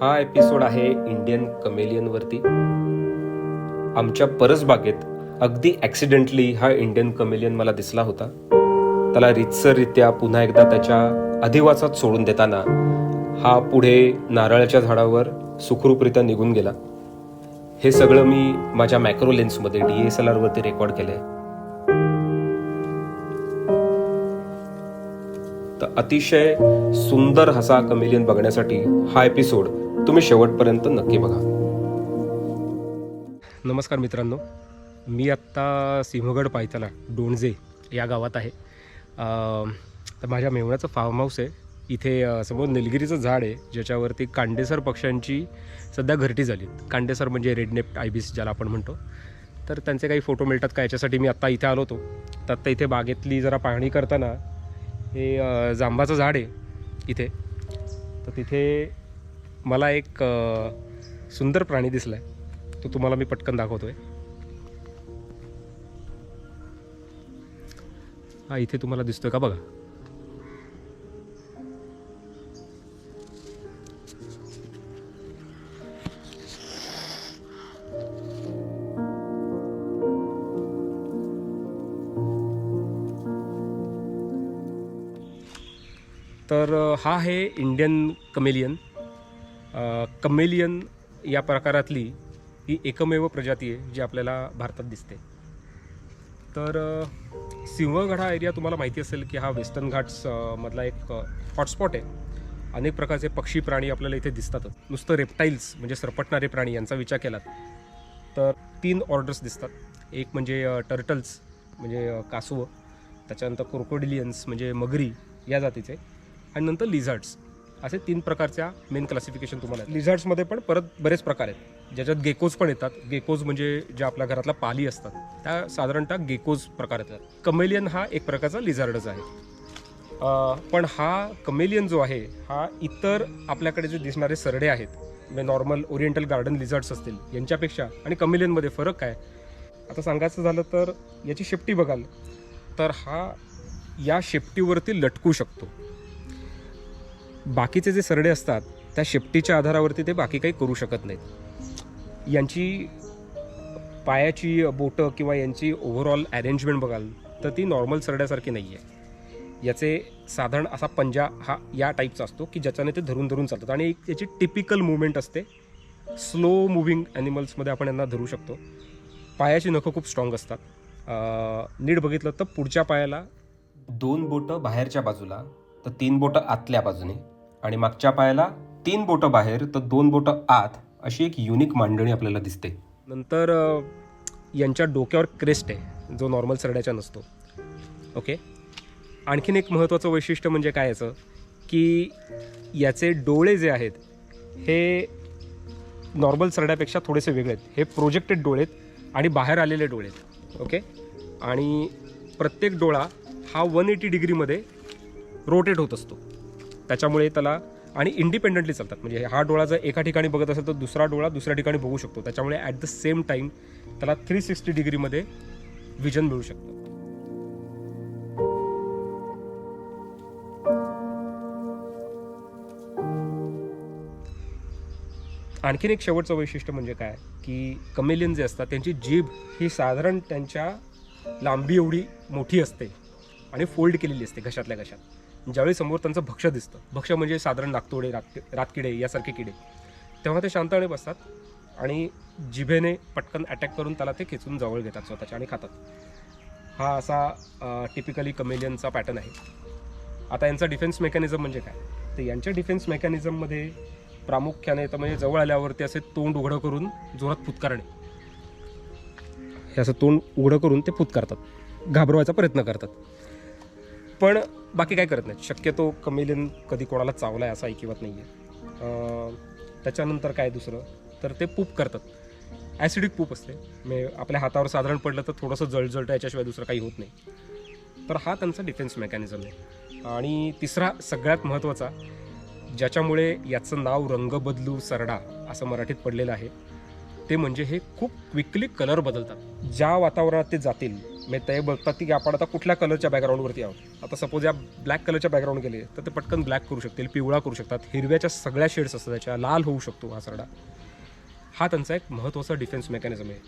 हा एपिसोड आहे इंडियन कमेलियनवरती. आमच्या परसबागेत अगदी ॲक्सिडेंटली हा इंडियन कमेलियन मला दिसला होता. त्याला रीतसररित्या पुन्हा एकदा त्याच्या अधिवासात सोडून देताना हा पुढे नारळाच्या झाडावर सुखरूपरित्या निघून गेला. हे सगळं मी माझ्या मॅक्रो लेन्समध्ये DSLR वरती रेकॉर्ड केलंय. तर अतिशय सुंदर असा कमेलियन बघण्यासाठी हा एपिसोड तुम्ही शेवटपर्यंत नक्की बघा. नमस्कार मित्रांनो, मी आत्ता सिंहगड पायथ्याला डोणजे या गावात आहे. तर माझ्या मेहुण्याचं फार्म हाऊस आहे. इथे समोर निलगिरीचं झाड आहे ज्याच्यावरती कांडेसर पक्ष्यांची सध्या घरटी झाली. कांडेसर म्हणजे रेडनेप्ड आयबिस ज्याला आपण म्हणतो. तर त्यांचे काही फोटो मिळतात का याच्यासाठी मी आत्ता इथे आलो होतो. तर आत्ता इथे बागेतली जरा पाहणी करताना हे जांबाचं झाड आहे इथे. तर तिथे मला एक सुंदर प्राणी दिसला आहे. तो तुम्हाला मी पटकन दाखवतोय. हा इथे तुम्हाला दिसतोय का बघा. तर हा आहे इंडियन कमेलियन. कमेलियन या प्रकारातली ही एकमेव प्रजाती आहे जी आपल्याला भारतात दिसते. तर सिंहगड हा एरिया तुम्हाला माहिती असेल की हा वेस्टर्न घाट्स मधला एक हॉटस्पॉट आहे. अनेक प्रकारचे पक्षी प्राणी आपल्याला इथे दिसतातच. नुसतं रेप्टाईल्स म्हणजे सरपटणारे प्राणी यांचा विचार केला तर 3 ऑर्डर्स दिसतात. एक म्हणजे टर्टल्स म्हणजे कासवं, त्याच्यानंतर क्रोकोडिलियन्स म्हणजे मगरी या जातीचे, आणि नंतर लिझार्ड्स. असे 3 प्रकारच्या मेन क्लासिफिकेशन तुम्हाला. लिझार्ड्समध्ये पण परत बरेच प्रकार आहेत ज्याच्यात गेकोज पण येतात. गेकोज म्हणजे ज्या आपल्या घरातल्या पाली असतात त्या साधारणतः गेकोज प्रकार येतात. कमेलियन हा एक प्रकारचा लिझार्डच आहे. पण हा कमेलियन जो आहे हा इतर आपल्याकडे जे दिसणारे सरडे आहेत म्हणजे नॉर्मल ओरिएंटल गार्डन लिझार्ड्स असतील यांच्यापेक्षा आणि कमेलियनमध्ये फरक काय आता सांगायचं झालं तर याची शेपटी बघाल तर हा या शेपटीवरती लटकू शकतो. बाकीचे जे सरडे असतात त्या शेपटीच्या आधारावरती ते बाकी काही करू शकत नाहीत. यांची पायाची बोटं किंवा यांची ओव्हरऑल अरेंजमेंट बघाल तर ती नॉर्मल सरड्यासारखी नाही आहे. याचे साधारण असा पंजा हा या टाईपचा असतो की ज्याच्याने ते धरून धरून चालतात आणि एक याची टिपिकल मुवमेंट असते. स्लो मुव्हिंग ॲनिमल्समध्ये आपण यांना धरू शकतो. पायाची नखं खूप स्ट्रॉंग असतात. नीट बघितलं तर पुढच्या पायाला 2 बोटं बाहेरच्या बाजूला तर 3 बोटं आतल्या बाजूने, आणि मागच्या पायाला 3 बोटं बाहेर तर 2 बोटं आत, अशी एक युनिक मांडणी आपल्याला दिसते. नंतर यांच्या डोक्यावर क्रेस्ट आहे जो नॉर्मल सरड्याच्या नसतो. ओके. आणखीन एक महत्त्वाचं वैशिष्ट्य म्हणजे काय याचं की याचे डोळे जे आहेत हे नॉर्मल सरड्यापेक्षा थोडेसे वेगळे आहेत. हे प्रोजेक्टेड डोळे आहेत आणि बाहेर आलेले डोळे आहेत. ओके. आणि प्रत्येक डोळा हा 180 डिग्रीमध्ये रोटेट होत असतो. त्याच्यामुळे त्याला आणि इंडिपेंडेंटली चालतात. म्हणजे हा डोळा जर एका ठिकाणी बघत असेल तर दुसरा डोळा दुसऱ्या ठिकाणी बघू शकतो. त्याच्यामुळे ॲट द सेम टाईम त्याला 360 डिग्रीमध्ये विजन मिळू शकतं. आणखीन एक शेवटचं वैशिष्ट्य म्हणजे काय की कमेलियन जे असतात त्यांची जीभ ही साधारण त्यांच्या लांबी एवढी मोठी असते आणि फोल्ड केलेली असते घशातल्या घशात. ज्यावेळी समोर त्यांचं भक्ष्य दिसतं, भक्ष्य म्हणजे साधारण नागतोडे, रातकिडे यासारखे किडे, तेव्हा ते शांतपणे बसतात आणि जिभेने पटकन अटॅक करून त्याला ते खेचून जवळ घेतात स्वतःच्या आणि खातात. हा असा टिपिकली कमेलियनचा पॅटर्न आहे. आता यांचा डिफेन्स मेकॅनिझम म्हणजे काय तर यांच्या डिफेन्स मेकॅनिझममध्ये प्रामुख्याने तर म्हणजे जवळ आल्यावरती असे तोंड उघडं करून जोरात फुतकारणे. हे असं तोंड उघडं करून ते फुतकारतात, घाबरवायचा प्रयत्न करतात. पण बाकी काय करत नाहीत. शक्यतो कमेलियन कधी कोणाला चावलाय असं ऐकिवत नाही आहे. त्याच्यानंतर काय दुसरं तर ते पूप करतात. ॲसिडिक पूप असते. म्हणजे आपल्या हातावर साधारण पडलं तर थोडंसं जळजळतं, याच्याशिवाय दुसरं काही होत नाही. तर हा त्यांचा डिफेन्स मेकॅनिझम आहे. आणि तिसरा सगळ्यात महत्त्वाचा ज्याच्यामुळे याचं नाव रंग बदलू सरडा असं मराठीत पडलेलं आहे ते म्हणजे हे खूप क्विकली कलर बदलतात. ज्या वातावरणात ते जातील मग ते बघतात की आपण आता कुठल्या कलरच्या बॅकग्राऊंडवरती आहोत. आता सपोज या ब्लॅक कलरच्या बॅकग्राऊंड गेले तर ते पटकन ब्लॅक करू शकतील, पिवळा करू शकतात, हिरव्याच्या सगळ्या शेड्स असतात त्याच्या, लाल होऊ शकतो हा सरडा. हा त्यांचा एक महत्त्वाचा डिफेन्स मेकॅनिझम आहे.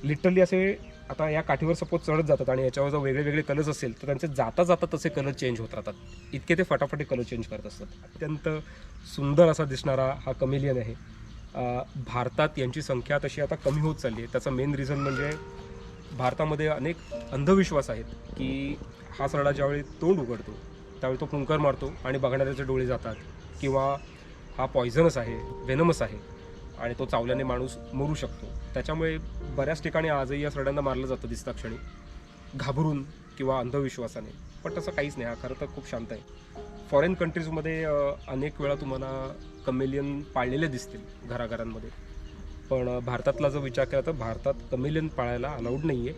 लिटरली असे आता या काठीवर सपोज चढत जातात आणि याच्यावर जर वेगळे वेगळे कलर्स असेल तर त्यांचे जाता जाता तसे कलर चेंज होत राहतात. इतके ते फटाफट कलर चेंज करत असतात. अत्यंत सुंदर असा दिसणारा हा कमेलियन आहे. भारतात यांची संख्या तशी आता कमी होत चालली आहे. त्याचं मेन रिझन म्हणजे भारतामध्ये अनेक अंधविश्वास आहेत की हा सरडा ज्यावेळी तोंड उघडतो त्यावेळी तो फुंकर मारतो आणि बघणाऱ्याचे डोळे जातात, किंवा हा पॉयझनस आहे, वेनमस आहे आणि तो चावल्याने माणूस मरू शकतो. त्याच्यामुळे बऱ्याच ठिकाणी आजही या सरड्यांना मारलं जातं दिसता क्षणी, घाबरून किंवा अंधविश्वासाने. पण तसं काहीच नाही, हा खरं तर खूप शांत आहे. फॉरेन कंट्रीजमध्ये अनेक वेळा तुम्हाला कमेलियन पाळलेले दिसतील घराघरांमध्ये, पण भारतातला जर विचार केला तर भारतात कमेलियन पाळायला अलाउड नाही आहे,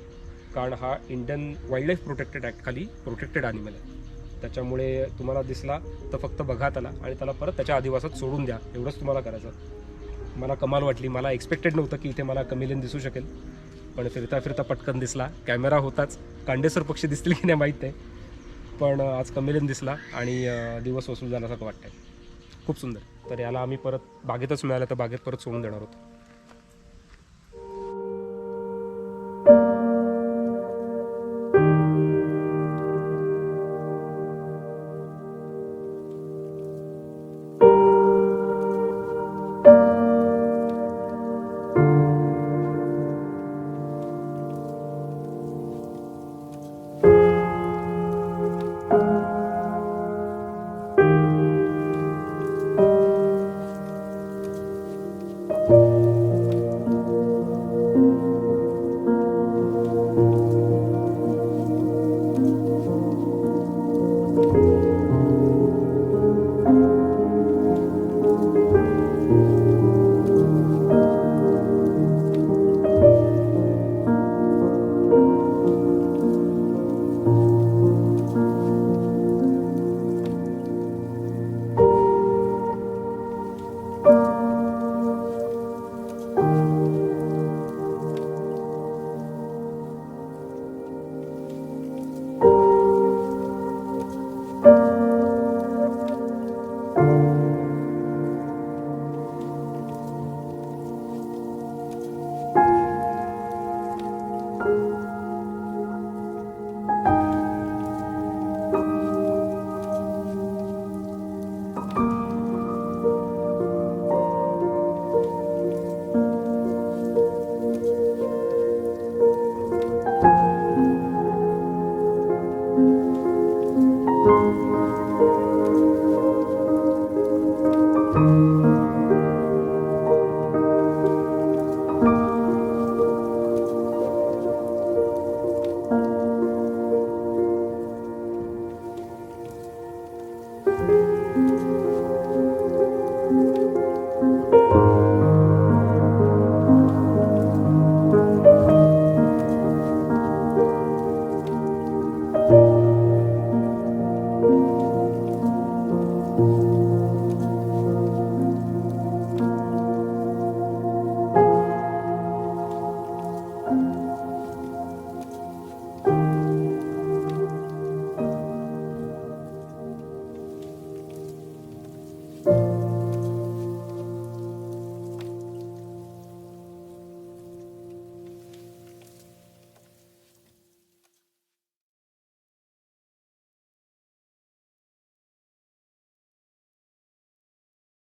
कारण हा इंडियन वाईल्ड लाईफ प्रोटेक्टेड ॲक्टखाली प्रोटेक्टेड ॲनिमल आहे. त्याच्यामुळे तुम्हाला दिसला तर फक्त बघा त्याला आणि त्याला परत त्याच्या आदिवासात सोडून द्या, एवढंच तुम्हाला करायचं. मला कमाल वाटली, मला एक्सपेक्टेड नव्हतं की इथे मला कमेलियन दिसू शकेल, पण फिरता फिरता पटकन दिसला. कॅमेरा होताच, कांडेसर पक्षी दिसतील की नाही माहीत नाही, पण आज कमेलियन दिसला आणि दिवस वसूल झाल्यासारखं वाटतंय. खूप सुंदर. तर याला आम्ही परत बागेतच मिळालं तर बागेत परत सोडून देणार होतो.